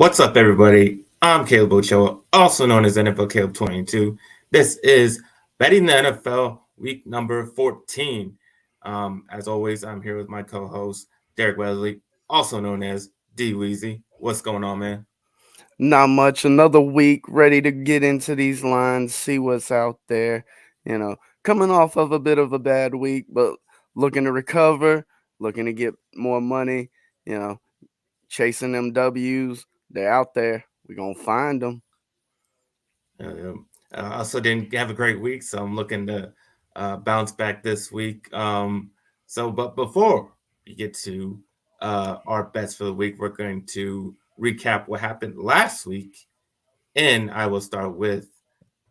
What's up, everybody? I'm Caleb Ochoa, also known as NFL Caleb 22. This is Betting the NFL week number 14. As always, I'm here with my co host, Derek Wesley, also known as DWeezy. What's going on, man? Not much. Another week ready to get into these lines, see what's out there. You know, coming off of a bit of a bad week, but looking to recover, looking to get more money, you know, chasing them W's. They're out there. We're going to find them. I also didn't have a great week, so I'm looking to bounce back this week. But before we get to our bets for the week, we're going to recap what happened last week. And I will start with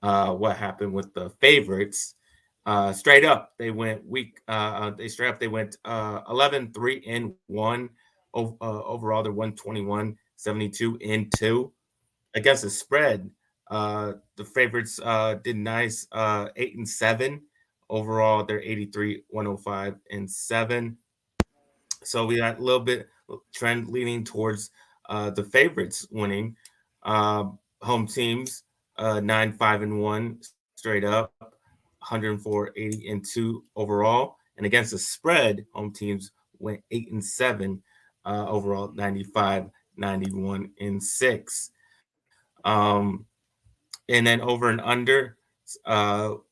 what happened with the favorites. Straight up, they went week. They went 11-3-1. Overall, they're 121-72-2 against the spread. The favorites did nice. 8-7 overall. They're 83-105-7. So we got a little bit trend leaning towards the favorites winning. Uh, Home teams 9-5-1 straight up, 104-80-2 overall, and against the spread, home teams went 8-7 overall, 95-91-6. And then over and under,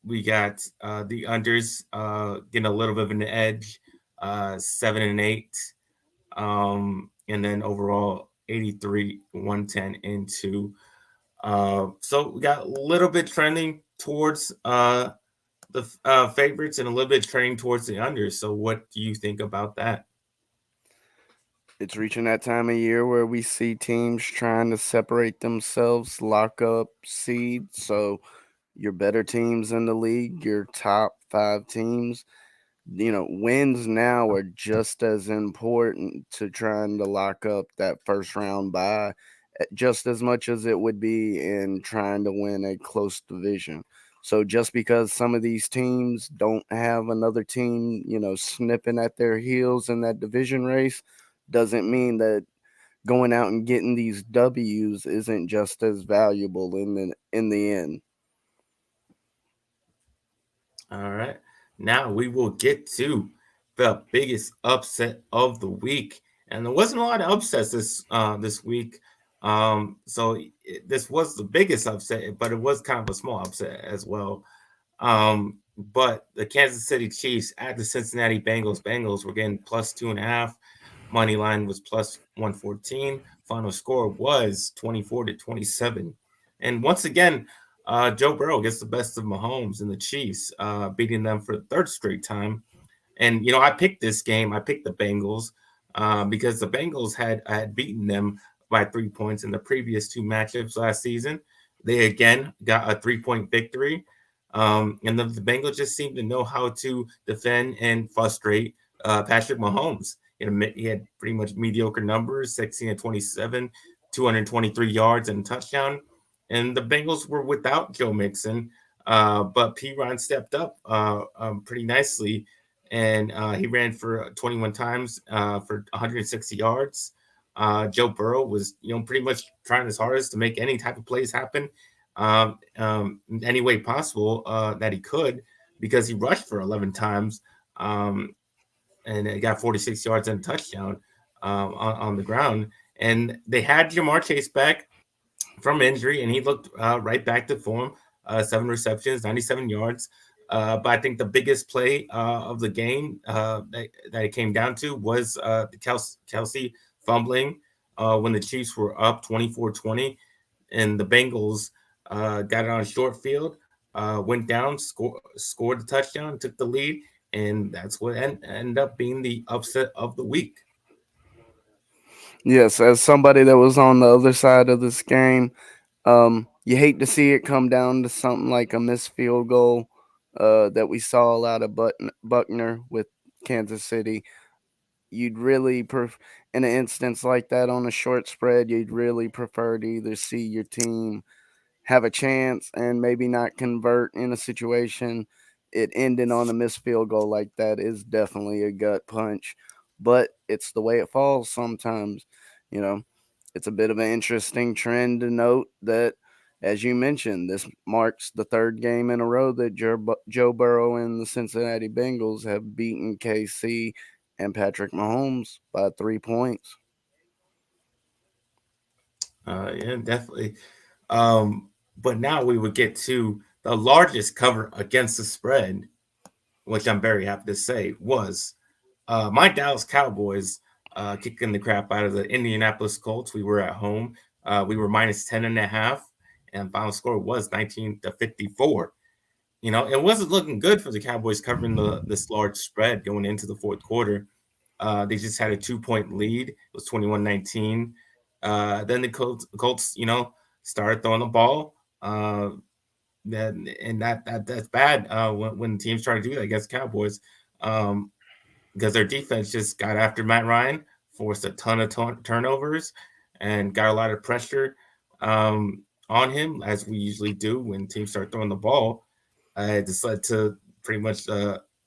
we got the unders getting a little bit of an edge, 7-8. And then overall 83, 110 into. So we got a little bit trending towards the favorites and a little bit trending towards the unders. So what do you think about that? It's reaching that time of year where we see teams trying to separate themselves, lock up seeds. So your better teams in the league, your top five teams, wins now are just as important to trying to lock up that first round bye, just as much as it would be in trying to win a close division. So just because some of these teams don't have another team, snipping at their heels in that division race, doesn't mean that going out and getting these W's isn't just as valuable in the end. All right. Now we will get to the biggest upset of the week. And there wasn't a lot of upsets this week. This was the biggest upset, but it was kind of a small upset as well. But the Kansas City Chiefs at the Cincinnati Bengals. Bengals were getting plus 2.5. Money line was plus 114. Final score was 24-27. And once again, Joe Burrow gets the best of Mahomes and the Chiefs, beating them for the third straight time. And I picked this game. I picked the Bengals because the Bengals had beaten them by 3 points in the previous two matchups last season. They again got a 3-point victory, and the Bengals just seem to know how to defend and frustrate Patrick Mahomes. He had pretty much mediocre numbers: 16-27, 223 yards and a touchdown. And the Bengals were without Joe Mixon, but P. Ron stepped up pretty nicely, and he ran for 21 times for 160 yards. Joe Burrow was, pretty much trying his hardest to make any type of plays happen, any way possible that he could, because he rushed for 11 times, and it got 46 yards and a touchdown on the ground. And they had Jamar Chase back from injury, and he looked right back to form. 7 receptions, 97 yards. But I think the biggest play of the game that it came down to was the Kelsey fumbling when the Chiefs were up 24-20, and the Bengals got it on a short field, went down, scored the touchdown, took the lead, and that's what ended up being the upset of the week. Yes, as somebody that was on the other side of this game, you hate to see it come down to something like a missed field goal that we saw out of Buckner with Kansas City. You'd really, in an instance like that on a short spread, you'd really prefer to either see your team have a chance and maybe not convert in a situation. It ending on a missed field goal like that is definitely a gut punch, but it's the way it falls sometimes, you know. It's a bit of an interesting trend to note that, as you mentioned, this marks the third game in a row that Joe Burrow and the Cincinnati Bengals have beaten KC and Patrick Mahomes by 3 points. Yeah, definitely. Um, but now we would get to the largest cover against the spread, which I'm very happy to say was my Dallas Cowboys kicking the crap out of the Indianapolis Colts. We were at home. We were minus 10 and a half, and final score was 19-54. It wasn't looking good for the Cowboys covering this large spread going into the fourth quarter. They just had a 2-point lead. It was 21-19. Then the Colts, started throwing the ball. That's bad when teams try to do that against Cowboys, um, because their defense just got after Matt Ryan, forced a ton of turnovers, and got a lot of pressure on him, as we usually do when teams start throwing the ball. It just led to pretty much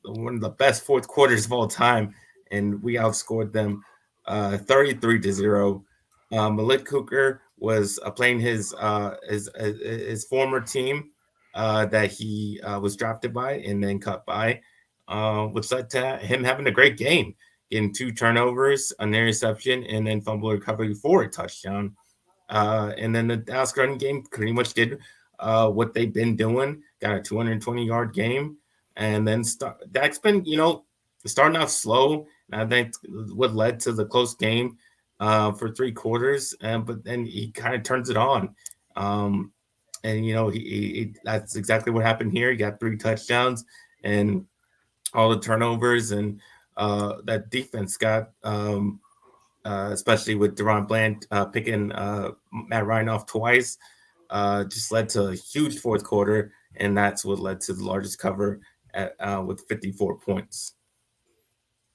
one of the best fourth quarters of all time, and we outscored them 33-0. Malik Cooker was playing his former team that he was drafted by and then cut by, which led to him having a great game, getting 2 turnovers, an interception, and then fumble recovery for a touchdown. And then the Dallas running game pretty much did what they've been doing, got a 220-yard game. And then Dak's been, starting off slow. And I think what led to the close game for 3 quarters. But then he kind of turns it on. Um, and, that's exactly what happened here. He got 3 touchdowns and all the turnovers. And that defense got especially with Deron Bland picking Matt Ryan off twice, just led to a huge fourth quarter, and that's what led to the largest cover with 54 points.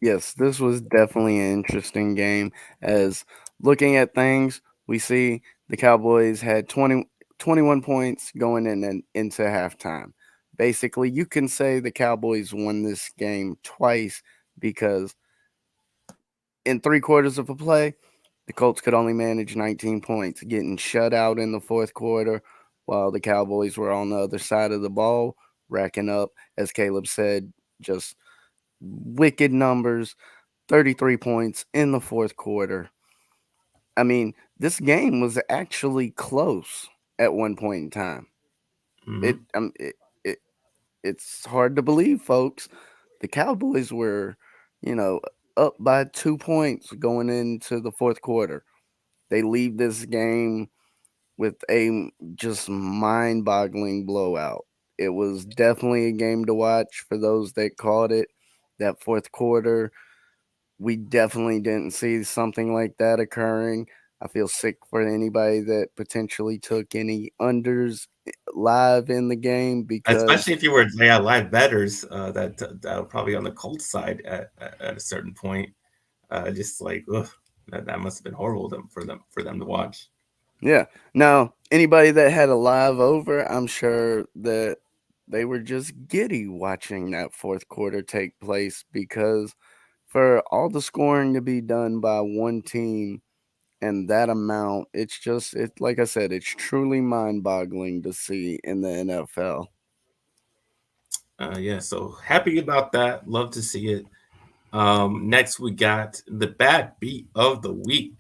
Yes, this was definitely an interesting game. As looking at things, we see the Cowboys had 21 points going in and into halftime. Basically, you can say the Cowboys won this game twice because in 3 quarters of a play, the Colts could only manage 19 points, getting shut out in the fourth quarter, while the Cowboys were on the other side of the ball, racking up, as Caleb said, just wicked numbers, 33 points in the fourth quarter. I mean, this game was actually close at one point in time. It, Mm-hmm. um, it, it it's hard to believe, folks. The Cowboys were, you know, up by 2 points going into the fourth quarter. They leave this game with a just mind-boggling blowout. It was definitely a game to watch for those that caught it. That fourth quarter, we definitely didn't see something like that occurring. I feel sick for anybody that potentially took any unders live in the game because Especially if you were live betters that were probably on the Colts side at a certain point. Just like, ugh, that must have been horrible for them to watch. yeah. Now, anybody that had a live over, I'm sure that they were just giddy watching that fourth quarter take place because for all the scoring to be done by one team and that amount, it's just it like I said, it's truly mind-boggling to see in the NFL. Yeah, so happy about that. Love to see it. Next, we got the bad beat of the week.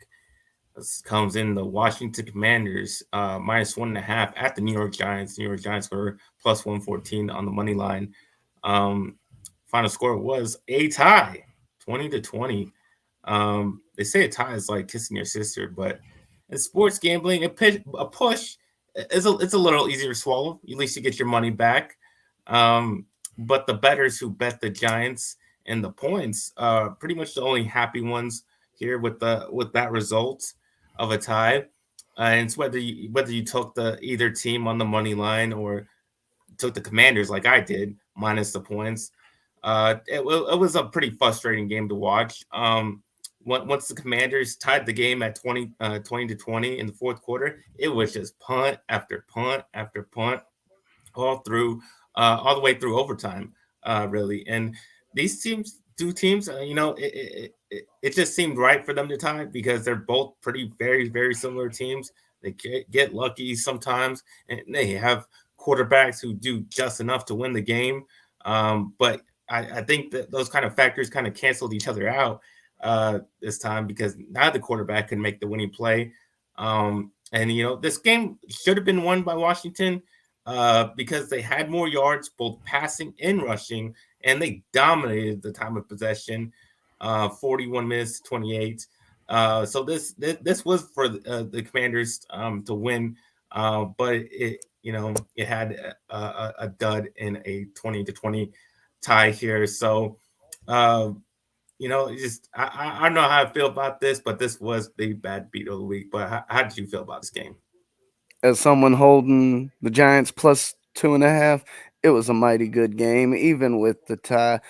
This comes in the Washington Commanders -1.5 at the New York Giants. New York Giants were plus 114 on the money line. Um, Final score was a tie, 20-20. They say a tie is like kissing your sister, but in sports gambling, a push is it's a little easier to swallow. At least you get your money back. Um, but the bettors who bet the Giants and the points are pretty much the only happy ones here with that result of a tie. And it's whether you took the either team on the money line or took the Commanders like I did, minus the points. It was a pretty frustrating game to watch. Once the Commanders tied the game at 20-20 in the fourth quarter, it was just punt after punt after punt all the way through overtime, really. And these teams two teams, it just seemed right for them to tie because they're both pretty very very similar teams. They get lucky sometimes, and they have quarterbacks who do just enough to win the game. But I think that those kind of factors kind of canceled each other out this time because neither quarterback could make the winning play. And this game should have been won by Washington because they had more yards, both passing and rushing, and they dominated the time of possession, 41 minutes to 28. So this was for the Commanders to win, but it had a dud in a 20-20 tie here. So uh, just I don't know how I feel about this, but this was the bad beat of the week. But how did you feel about this game? As someone holding the Giants plus 2.5, it was a mighty good game, even with the tie.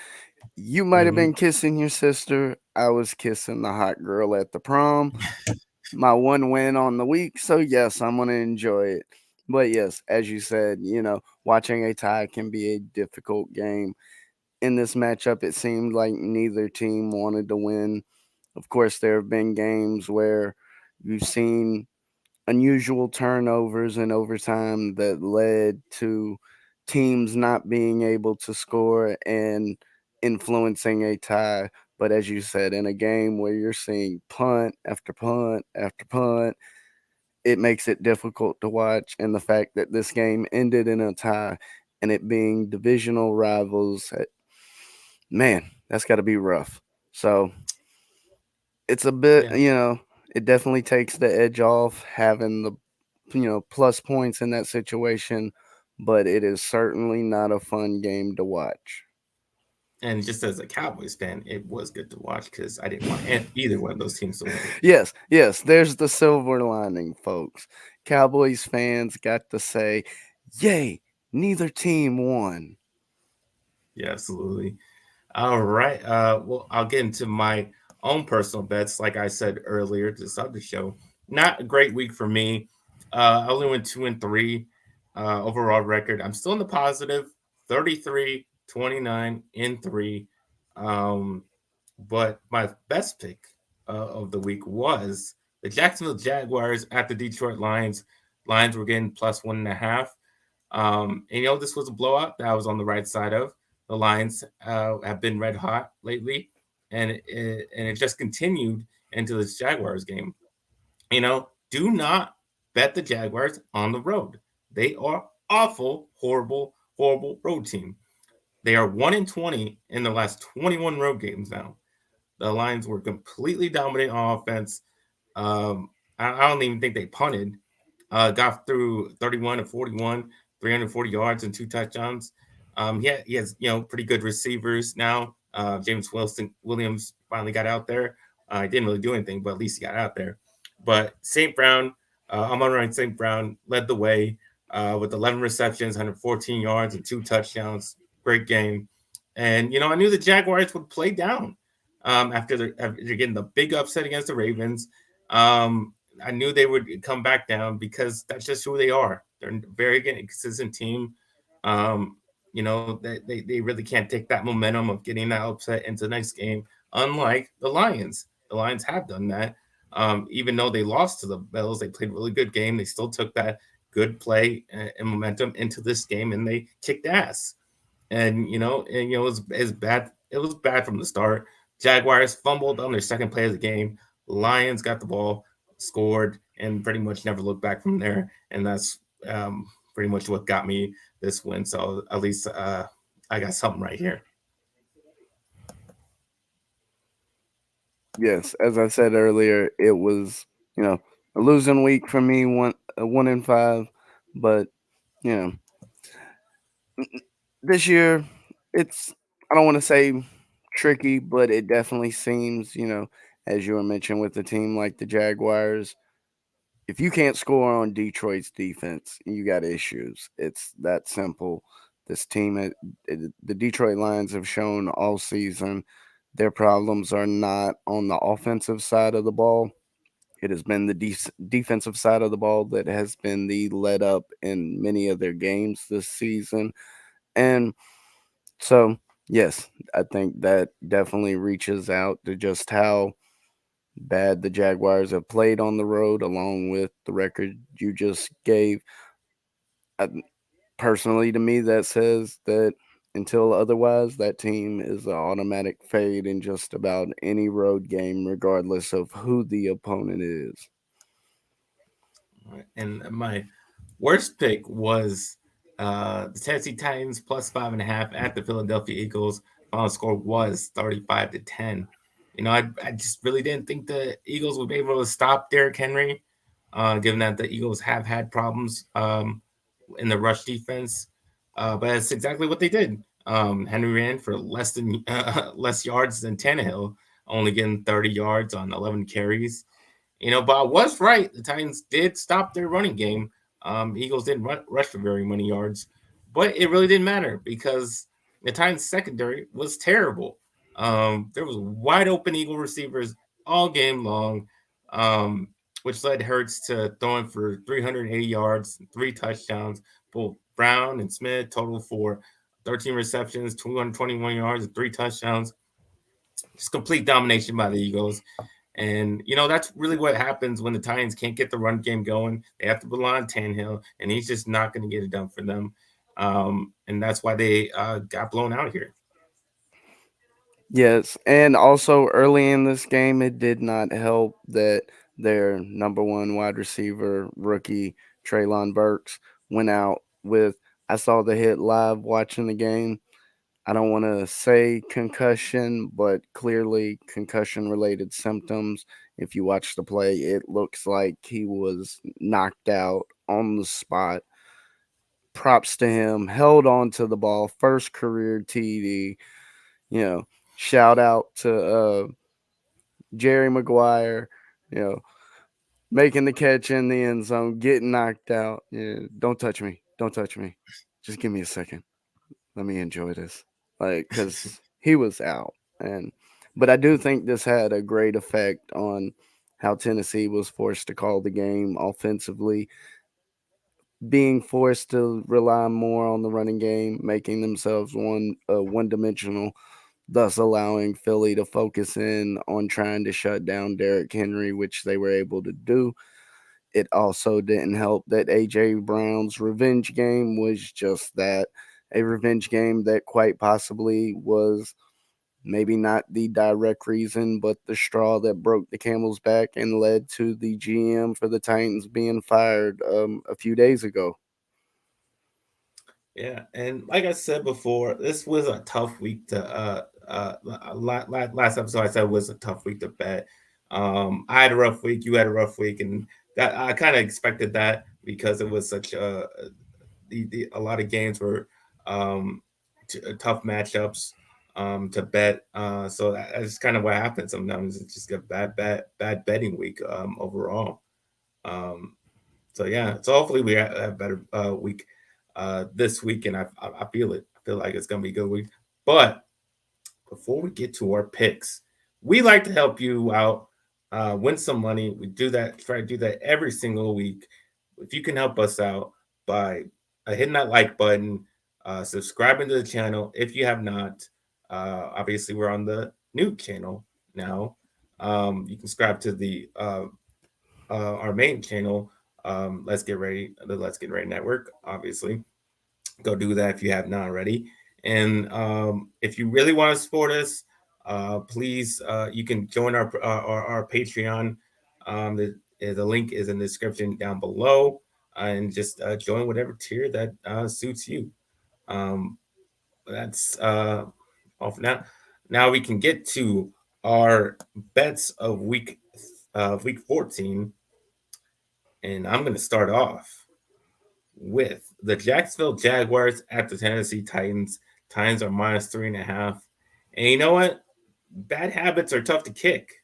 You might have Hmm. been kissing your sister. I was kissing the hot girl at the prom. My one win on the week, so yes, I'm gonna enjoy it. But yes, as you said, watching a tie can be a difficult game. In this matchup, it seemed like neither team wanted to win. Of course, there have been games where you've seen unusual turnovers in overtime that led to teams not being able to score and influencing a tie. But as you said, in a game where you're seeing punt after punt after punt, it makes it difficult to watch. And the fact that this game ended in a tie and it being divisional rivals, man, that's got to be rough. So it's a bit, Yeah, it definitely takes the edge off having the plus points in that situation, but it is certainly not a fun game to watch. and just as a Cowboys fan, it was good to watch because I didn't want either one of those teams to win. Yes, yes, there's the silver lining, folks. Cowboys fans got to say, yay, neither team won. Yeah, absolutely. All right. Well, I'll get into my own personal bets. Like I said earlier to start the show, not a great week for me. I only went 2-3 overall record. I'm still in the positive, 33, 29 in three. Um, but my best pick of the week was the Jacksonville Jaguars at the Detroit Lions. Lions were getting plus 1.5. And this was a blowout that I was on the right side of. The Lions have been red hot lately, and it just continued into this Jaguars game. Do not bet the Jaguars on the road. They are awful, horrible, horrible road team. They are 1-20 in the last 21 road games now. The Lions were completely dominant on offense. I don't even think they punted. Got through 31 to 41, 340 yards and two touchdowns. He has pretty good receivers now. James Williams finally got out there. He didn't really do anything, but at least he got out there. But St. Brown, Amon-Ra St. Brown led the way with 11 receptions, 114 yards, and two touchdowns. Great game. And I knew the Jaguars would play down after getting the big upset against the Ravens. I knew they would come back down because that's just who they are. They're a very consistent team. They really can't take that momentum of getting that upset into the next game, unlike the Lions. The Lions have done that. Even though they lost to the Bills, they played a really good game. They still took that good play and momentum into this game and they kicked ass. It was bad. It was bad from the start. Jaguars fumbled on their second play of the game. Lions got the ball, scored, and pretty much never looked back from there. And that's pretty much what got me this win. So at least I got something right here. Yes, as I said earlier, it was, a losing week for me, 1-5, but, you know, this year, it's, I don't want to say tricky, but it definitely seems, as you were mentioning with a team like the Jaguars, if you can't score on Detroit's defense, you got issues. It's that simple. This team, the Detroit Lions have shown all season their problems are not on the offensive side of the ball. It has been the defensive side of the ball that has been the let up in many of their games this season. And so Yes, I think that definitely reaches out to just how bad the Jaguars have played on the road, along with the record you just gave. I, personally, to me, that says that until otherwise, that team is an automatic fade in just about any road game, regardless of who the opponent is. Right. And my worst pick was the Tennessee Titans plus 5.5 at the Philadelphia Eagles. Final score was 35-10. I just really didn't think the Eagles would be able to stop Derrick Henry, given that the Eagles have had problems in the rush defense. But that's exactly what they did. Henry ran for less yards than Tannehill, only getting 30 yards on 11 carries. But I was right. The Titans did stop their running game. Eagles didn't rush for very many yards, but it really didn't matter because the Titans secondary was terrible. There was wide open Eagle receivers all game long, um, which led Hurts to throwing for 380 yards, 3 touchdowns. Both Brown and Smith total for 13 receptions, 221 yards, and 3 touchdowns. Just complete domination by the Eagles. And that's really what happens when the Titans can't get the run game going. They have to rely on Tannehill, and he's just not going to get it done for them. And that's why they got blown out here. Yes, and also early in this game, it did not help that their number one wide receiver, rookie Traylon Burks, went out with. I saw the hit live watching the game. I don't want to say concussion, but clearly concussion related symptoms. If you watch the play, it looks like he was knocked out on the spot. Props to him, held on to the ball, first career TD. You know, shout out to Jerry Maguire, you know, making the catch in the end zone, getting knocked out. Yeah, don't touch me. Don't touch me. Just give me a second. Let me enjoy this. Like, because he was out. But I do think this had a great effect on how Tennessee was forced to call the game offensively, being forced to rely more on the running game, making themselves one dimensional, thus allowing Philly to focus in on trying to shut down Derrick Henry, which they were able to do. It also didn't help that AJ Brown's revenge game was just that, a revenge game that quite possibly was maybe not the direct reason, but the straw that broke the camel's back and led to the GM for the Titans being fired a few days ago. Yeah, and like I said before, this was a tough week to last episode I said was a tough week to bet. I had a rough week, you had a rough week, and that I kind of expected that because it was such a lot of games were tough matchups to bet. So that's kind of what happens sometimes. It's just a bad betting week overall. Um, so yeah, so hopefully we have a better week this week, and I feel it. I feel like it's gonna be a good week. But before we get to our picks, we like to help you out, win some money. We do that, try to do that every single week. If you can help us out by hitting that like button, subscribing to the channel if you have not. Obviously, we're on the new channel now. You can subscribe to the our main channel, the Let's Get Ready Network. Obviously, go do that if you have not already. And if you really want to support us, please you can join our Patreon. The link is in the description down below, and just join whatever tier that suits you. Um, that's off now. Now we can get to our bets of week 14, and I'm going to start off with the Jacksonville Jaguars at the Tennessee Titans. Titans are -3.5. And you know what? Bad habits are tough to kick.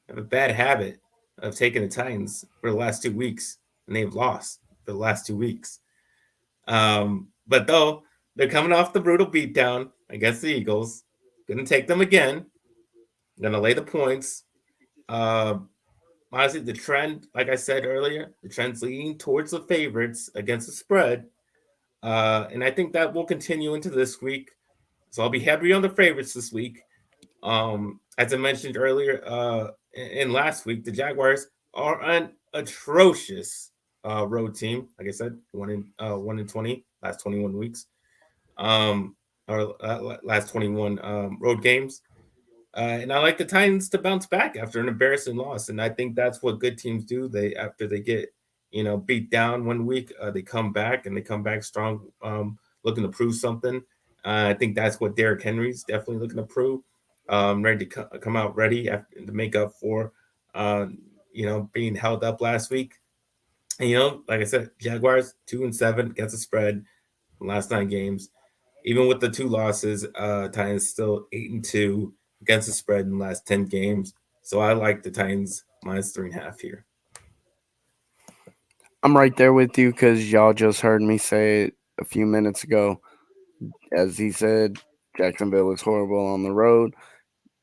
I have a bad habit of taking the Titans for the last 2 weeks, and they've lost for the last 2 weeks. But though they're coming off the brutal beatdown against the Eagles, gonna take them again. Gonna lay the points. Uh, Honestly, the trend, like I said earlier, the trend's leaning towards the favorites against the spread. And I think that will continue into this week. So I'll be heavy on the favorites this week. As I mentioned earlier, in last week, the Jaguars are an atrocious road team. Like I said, 1 in 20 last 21 weeks, um, or last 21 road games. And I like the Titans to bounce back after an embarrassing loss, and I think that's what good teams do. They after they get beat down 1 week, they come back and they come back strong, looking to prove something. I think that's what Derrick Henry's definitely looking to prove. Ready to come out ready after, to make up for, uh, being held up last week. And like I said, Jaguars 2-7 against the spread from last 9 games. Even with the two losses, Titans still 8-2 against the spread in the last 10 games. So I like the Titans -3.5 here. I'm right there with you because y'all just heard me say it a few minutes ago. As he said, Jacksonville is horrible on the road.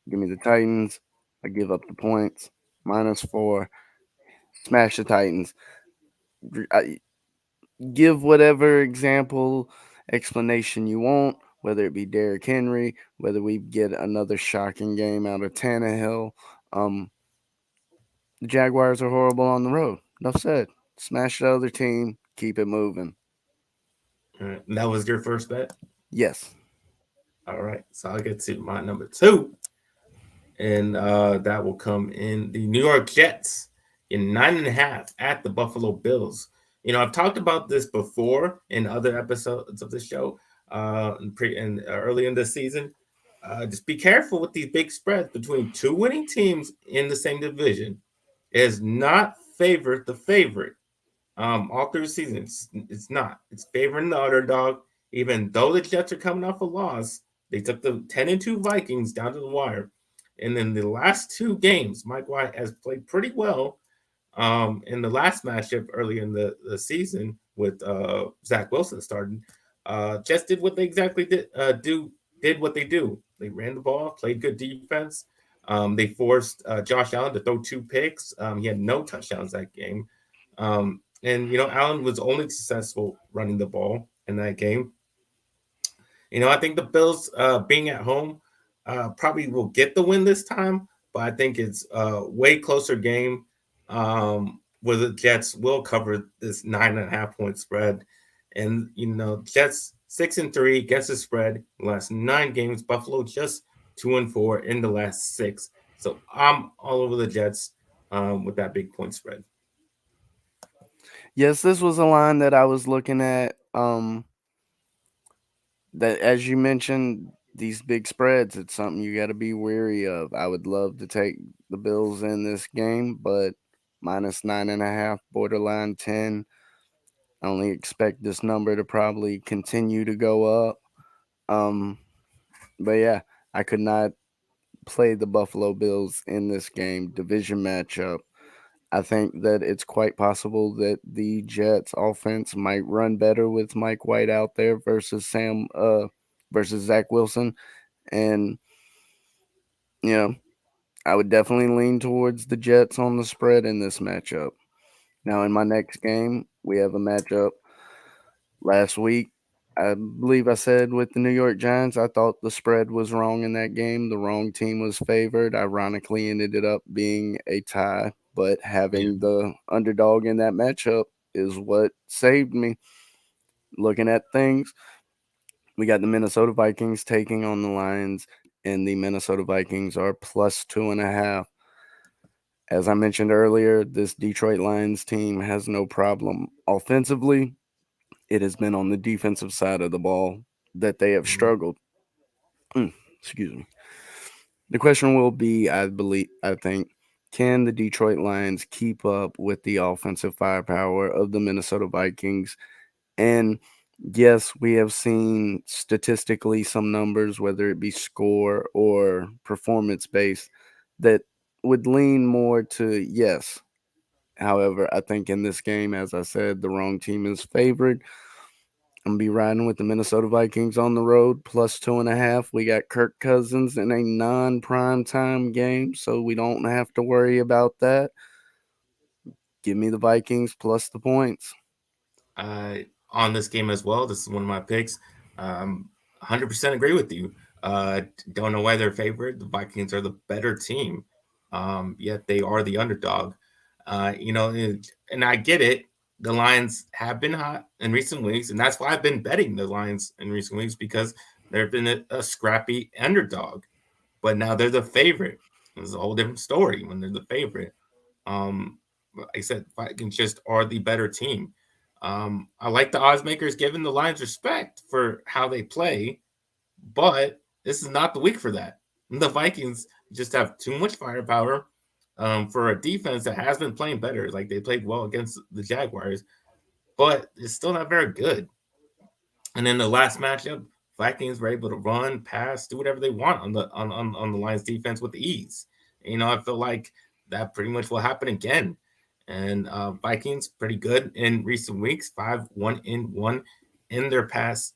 Give me the Titans. I give up the points. -4. Smash the Titans. I, give whatever example, explanation you want, whether it be Derrick Henry, whether we get another shocking game out of Tannehill. Um, the Jaguars are horrible on the road. Enough said. Smash the other team. Keep it moving. All right. And that was your first bet. Yes. All right. So I'll get to my number two. And that will come in the New York Jets in 9.5 at the Buffalo Bills. I've talked about this before in other episodes of the show, and early in the season. Just be careful with these big spreads between two winning teams in the same division. It is not favored the favorite. All through the season, it's not. It's favoring the underdog. Even though the Jets are coming off a loss, they took the 10-2 Vikings down to the wire. And then the last two games, Mike White has played pretty well. In the last matchup early in the season with Zach Wilson starting, Jets did what they exactly did what they do. They ran the ball, played good defense. They forced Josh Allen to throw two picks. He had no touchdowns that game. And Allen was only successful running the ball in that game. I think the Bills, being at home, probably will get the win this time, but I think it's a way closer game, where the Jets will cover this 9.5 point spread. And Jets 6-3 against the spread in the last 9 games. Buffalo just 2-4 in the last six. So I'm all over the Jets, with that big point spread. Yes, this was a line that I was looking at. That as you mentioned, these big spreads, it's something you got to be wary of. I would love to take the Bills in this game, but -9.5, borderline 10. I only expect this number to probably continue to go up. Um, but yeah, I could not play the Buffalo Bills in this game. Division matchup. I think that it's quite possible that the Jets offense might run better with Mike White out there versus Zach Wilson. And you know, I would definitely lean towards the Jets on the spread in this matchup. Now in my next game, we have a matchup last week. I believe I said with the New York Giants, I thought the spread was wrong in that game. The wrong team was favored. Ironically, ended up being a tie, but Yeah. having the underdog in that matchup is what saved me. Looking at things, we got the Minnesota Vikings taking on the Lions, and the Minnesota Vikings are +2.5. As I mentioned earlier, this Detroit Lions team has no problem offensively. It has been on the defensive side of the ball that they have Mhm. struggled. Excuse me. The question will be, I think, can the Detroit Lions keep up with the offensive firepower of the Minnesota Vikings? And yes, we have seen statistically some numbers, whether it be score or performance based, that would lean more to yes. However, I think in this game, as I said, the wrong team is favored. I'm gonna be riding with the Minnesota Vikings on the road, +2.5. We got Kirk Cousins in a non-prime time game, so we don't have to worry about that. Give me the Vikings plus the points. On this game as well. This is one of my picks. Um, 100% agree with you. Don't know why they're favored. The Vikings are the better team, yet they are the underdog. And I get it. The Lions have been hot in recent weeks, and that's why I've been betting the Lions in recent weeks because they've been a scrappy underdog. But now they're the favorite. It's a whole different story when they're the favorite. Um, like I said, Vikings just are the better team. I like the odds makers giving the Lions respect for how they play, but this is not the week for that. The Vikings just have too much firepower for a defense that has been playing better. Like they played well against the Jaguars, but it's still not very good. And then the last matchup, Vikings were able to run, pass, do whatever they want on the Lions defense with ease. I feel like that pretty much will happen again. And Vikings pretty good in recent weeks, 5-1-1 in their past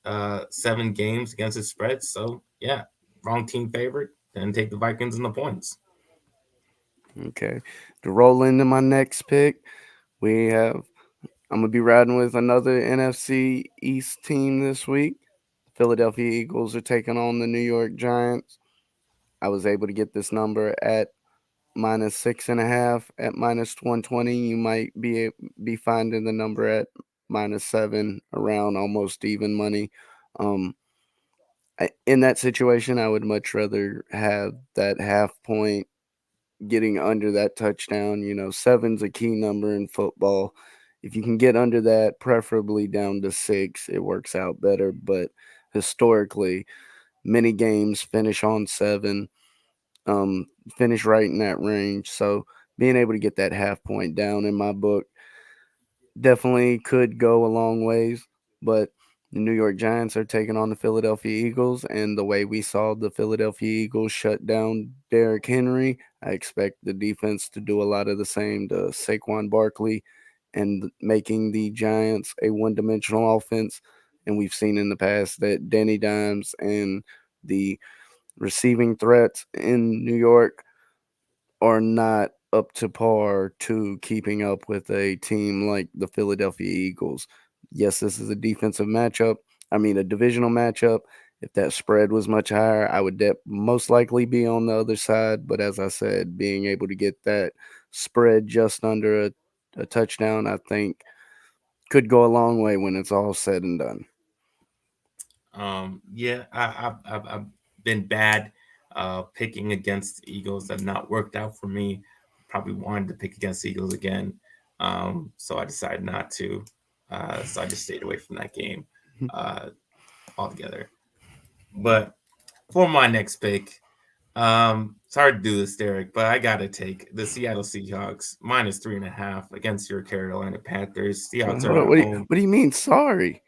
7 games against the spread. So yeah, wrong team favorite. Then take the Vikings and the points. Okay. To roll into my next pick, we have I'm gonna be riding with another NFC East team this week. Philadelphia Eagles are taking on the New York Giants. I was able to get this number at -6.5 at -120. You might be finding the number at -7 around almost even money. Um, in that situation, I would much rather have that half point getting under that touchdown. Seven's a key number in football. If you can get under that, preferably down to 6, it works out better. But historically, many games finish on 7, um, finish right in that range. So being able to get that half point down in my book definitely could go a long ways. But the New York Giants are taking on the Philadelphia Eagles, and the way we saw the Philadelphia Eagles shut down Derrick Henry, I expect the defense to do a lot of the same to Saquon Barkley and making the Giants a one-dimensional offense. And we've seen in the past that Danny Dimes and the receiving threats in New York are not up to par to keeping up with a team like the Philadelphia Eagles. Yes, this is a defensive matchup. I mean, a divisional matchup. If that spread was much higher, I would most likely be on the other side. But as I said, being able to get that spread just under a touchdown, I think could go a long way when it's all said and done. Yeah, I've been bad picking against the Eagles. That not worked out for me. Probably wanted to pick against the Eagles again, so I decided not to. So I just stayed away from that game uh, altogether. But for my next pick, it's hard to do this, Derek, but I gotta take the Seattle Seahawks -3.5 against your Carolina Panthers. Seahawks are at home. What do you mean? Sorry.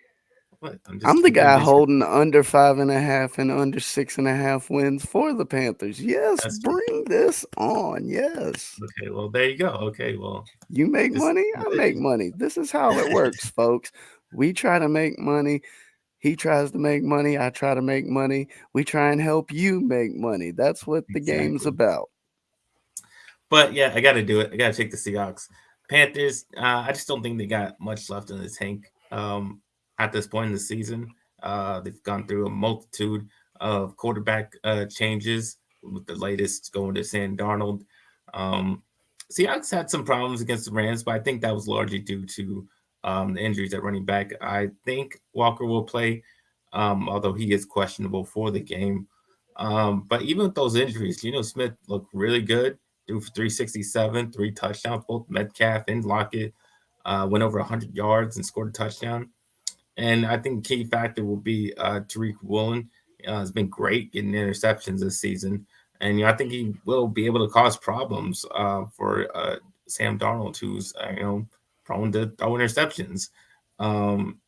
What? I'm I'm just the giving you guy this. holding under 5.5 and under 6.5 wins for the Panthers. Yes, That's true. bring this on. Yes. Okay, well there you go. Okay, well You make just money, I make money. This is how it works, folks. We try to make money. He tries to make money. I try to make money. We try and help you make money. That's what the game's exactly. about. But yeah, I got to do it. I got to take the Seahawks. Panthers. I just don't think they got much left in the tank. At this point in the season, they've gone through a multitude of quarterback changes. With the latest going to Sam Darnold. Um, Seahawks had some problems against the Rams, but I think that was largely due to the injuries at running back. I think Walker will play, although he is questionable for the game. But even with those injuries, Geno Smith looked really good. Threw for 367, 3 touchdowns. Both Metcalf and Lockett went over 100 yards and scored a touchdown. And I think key factor will be Tariq Woolen. Has been great getting interceptions this season, and I think he will be able to cause problems for Sam Darnold, who's prone to throw interceptions. Um,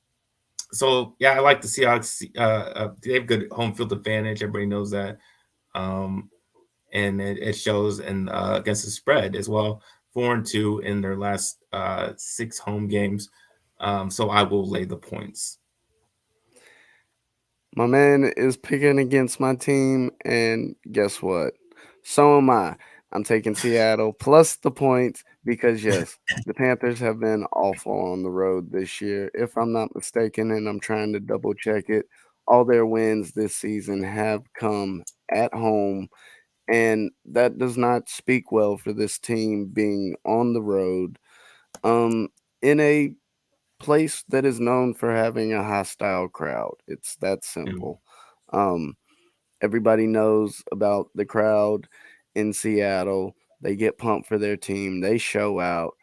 so yeah, I like the Seahawks. They have good home field advantage. Everybody knows that. Um, and it shows in against the spread as well. 4-2 in their last 6 home games. So I will lay the points. My man is picking against my team, and guess what? So am I. I'm taking Seattle plus the points because, yes, the Panthers have been awful on the road this year. If I'm not mistaken, and I'm trying to double check it, All their wins this season have come at home, and that does not speak well for this team being on the road, um, in a place that is known for having a hostile crowd. It's that Mm, simple. Um, Everybody knows about the crowd in Seattle. They get pumped for their team. They show out.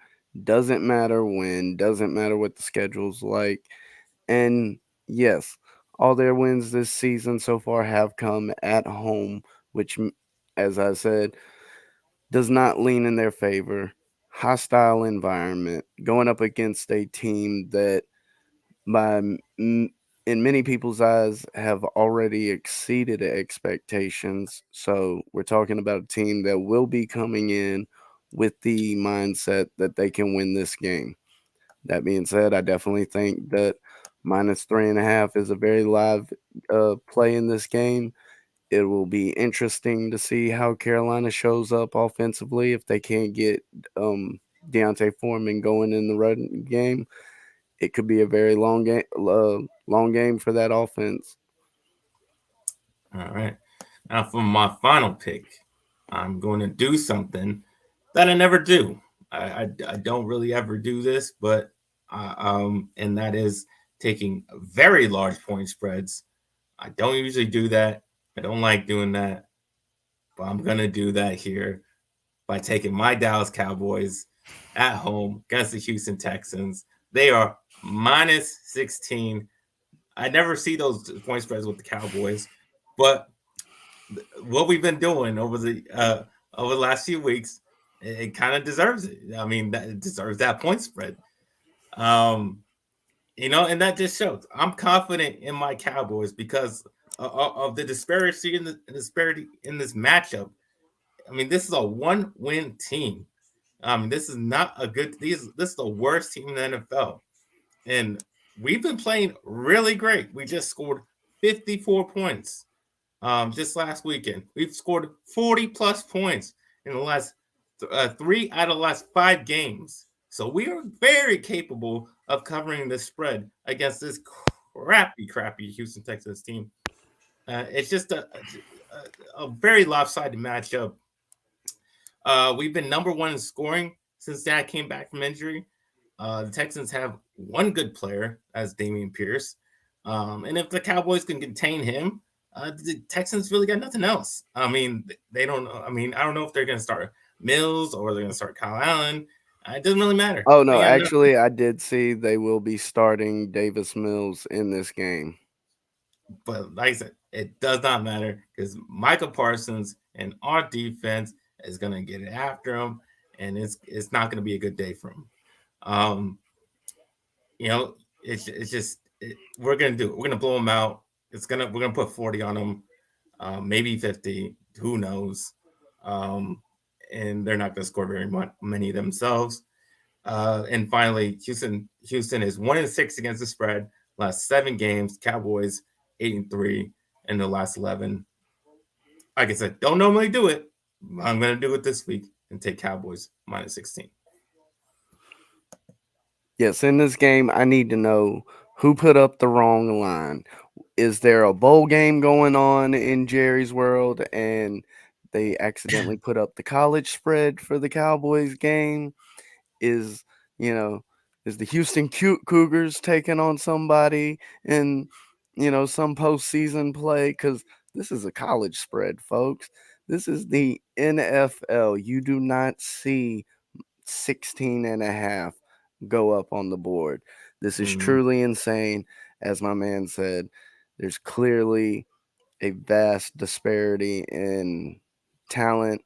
Doesn't matter when, doesn't matter what the schedule's like. And yes, all their wins this season so far have come at home, which, as I said, does not lean in their favor. Hostile environment, going up against a team that by in many people's eyes have already exceeded expectations. So we're talking about a team that will be coming in with the mindset that they can win this game. That being said, I definitely think that -3.5 is a very live play in this game. It will be interesting to see how Carolina shows up offensively if they can't get um, Deontay Foreman going in the run game. It could be a very long game for that offense. all right. Now for my final pick, I'm going to do something that I never do. I don't really ever do this, but and that is taking very large point spreads. I don't usually do that. I don't like doing that, but I'm gonna do that here by taking my Dallas Cowboys at home against the Houston Texans. They are -16. I never see those point spreads with the Cowboys, but what we've been doing over the last few weeks, it kind of deserves it. I mean, that it deserves that point spread. Um, and that just shows I'm confident in my Cowboys because of the disparity in the disparity in this matchup. I mean, this is a one-win team. I mean, this is not a good. This is the worst team in the NFL, and we've been playing really great. We just scored 54 points just last weekend. We've scored 40 plus points in the last 3 out of the last 5 games. So we are very capable of covering the spread against this crappy Houston Texans team. It's just a very lopsided matchup. We've been number one in scoring since Dak came back from injury. The Texans have one good player, as Damian Pierce. And if the Cowboys can contain him, the Texans really got nothing else. I mean, they don't. I mean, I don't know if they're going to start Mills or they're going to start Kyle Allen. It doesn't really matter. Oh They no, got nothing. actually, I did see they will be starting Davis Mills in this game. But like I said, it does not matter because Michael Parsons and our defense is going to get after him, and it's not going to be a good day for him. Um, you know, it's just we're gonna do it. We're gonna blow them out. We're gonna put 40 on them, maybe 50. Who knows? Um, and they're not gonna score many themselves. And finally, Houston is 1-6 against the spread. Last 7 games, Cowboys 8-3 in the last 11. Like I said, don't normally do it. I'm gonna do it this week and take Cowboys -16. Yes, in this game, I need to know who put up the wrong line. Is there a bowl game going on in Jerry's world and they accidentally put up the college spread for the Cowboys game? Is, you know, is the Houston Cougars taking on somebody in, some postseason play? Because this is a college spread, folks. This is the NFL. You do not see 16.5 go up on the board. This is Mm-hmm. truly insane. As my man said, there's clearly a vast disparity in talent.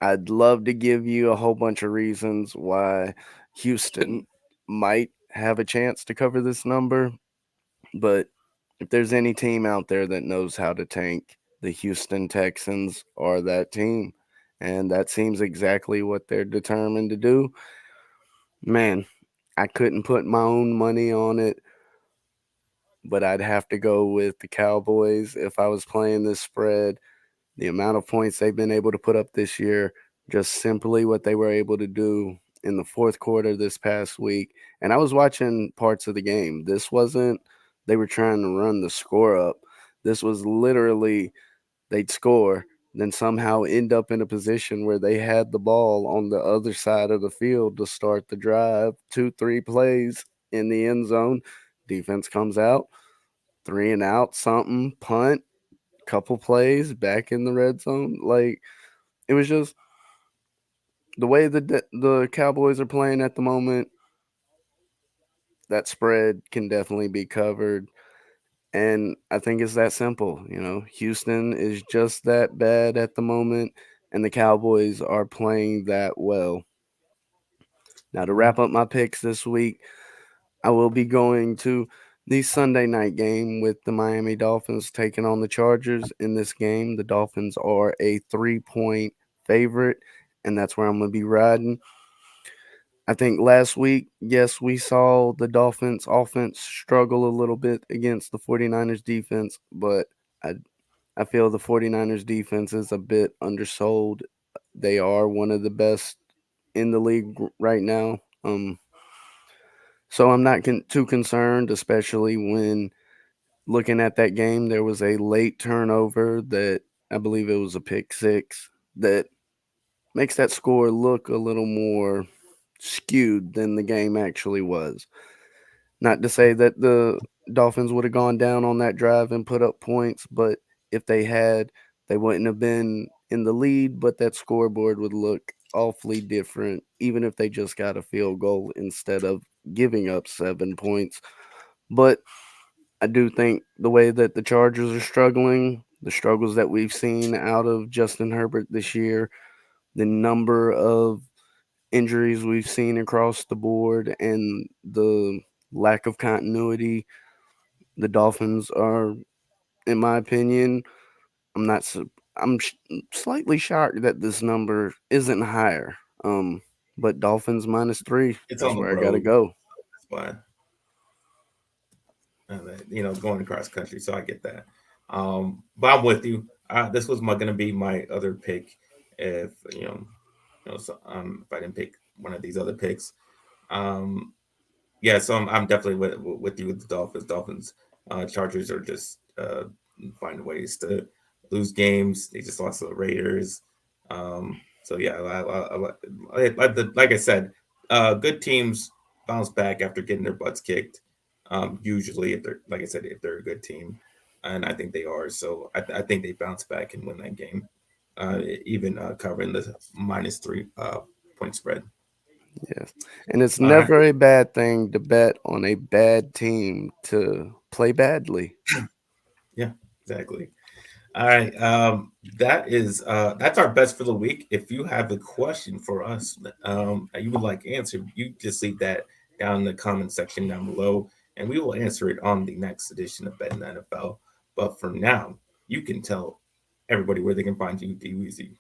I'd love to give you a whole bunch of reasons why Houston might have a chance to cover this number, but if there's any team out there that knows how to tank, the Houston Texans are that team. And that seems exactly what they're determined to do. Man, I couldn't put my own money on it, but I'd have to go with the Cowboys if I was playing this spread. The amount of points they've been able to put up this year, just simply what they were able to do in the fourth quarter this past week. And I was watching parts of the game. This wasn't they were trying to run the score up. This was literally they'd score, then somehow end up in a position where they had the ball on the other side of the field to start the drive, 2, 3 plays in the end zone. Defense comes out, 3 and out, something, punt, couple plays back in the red zone. Like it was just the way the Cowboys are playing at the moment. That spread can definitely be covered. And I think it's that simple. Houston is just that bad at the moment, and the Cowboys are playing that well. Now, to Mhm. wrap up my picks this week, I will be going to the Sunday night game with the Miami Dolphins taking on the Chargers. In this game, the Dolphins are a 3-point favorite, and that's where I'm going to be riding. I think last week, yes, we saw the Dolphins offense struggle a little bit against the 49ers defense, but I I feel the 49ers defense is a bit undersold. They are one of the best in the league right now. So I'm not too concerned, especially when looking at that game. There was a late turnover that I believe it was a pick six that makes that score look a little more skewed than the game actually was. Not to say that the Dolphins would have gone down on that drive and put up points, but if they had, they wouldn't have been in the lead, but that scoreboard would look awfully different, even if they just got a field goal instead of giving up 7 points. But I do think the way that the Chargers are struggling, the struggles that we've seen out of Justin Herbert this year, the number of injuries we've seen across the board, and the lack of continuity, the Dolphins are, in my opinion, I'm not. I'm slightly shocked that this number isn't higher. But Dolphins -3. It's That's on the where I gotta road. go. That's why, you know, going across country. So I get that. But I'm with you. This was going to be my other pick if so, if I didn't pick one of these other picks. Um, yeah, so I'm definitely with you with the Dolphins. Chargers are just find ways to lose games. They just lost to the Raiders. So yeah, like I said, good teams bounce back after getting their butts kicked. Usually, if they're like I said, if they're a good team, and I think they are. So I think they bounce back and win that game, even covering the -3 point spread. Yes, and it's All right. never a bad thing to bet on a bad team to play badly. Yeah, exactly. All right. That's our best for the week. If you have a question for us that you would like answered, you just leave that down in the comment section down below, and we will answer it on the next edition of Bet in the NFL. But for now, you can tell everybody where they can find you, DWeezy.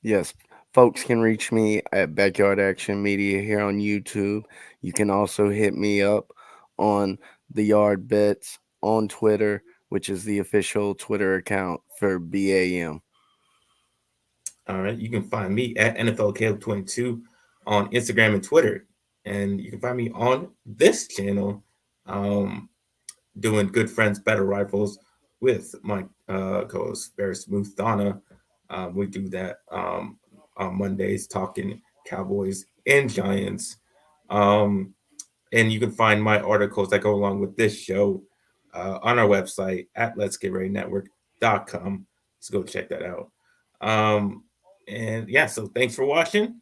Yes, folks can reach me at Backyard Action Media here on YouTube. You can also hit me up on the Yard Bets on Twitter, which is the official Twitter account for BAM. All right. You can find me at NFL Caleb 22 on Instagram and Twitter. And you can find me on this channel. Um, Doing Good Friends Better Rifles with my co-host Very Smooth Donna. We do that on Mondays, talking Cowboys and Giants. Um, and you can find my articles that go along with this show on our website at letsgetreadynetwork.com. So go check that out. And yeah, so thanks for watching.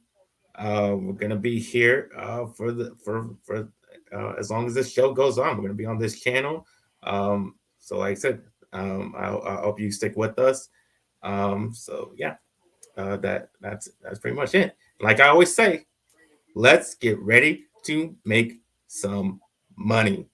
We're gonna be here for the for as long as this show goes on. We're gonna be on this channel. So like I said, I hope you stick with us. So yeah, that's pretty much it. Like I always say, let's get ready to make some money.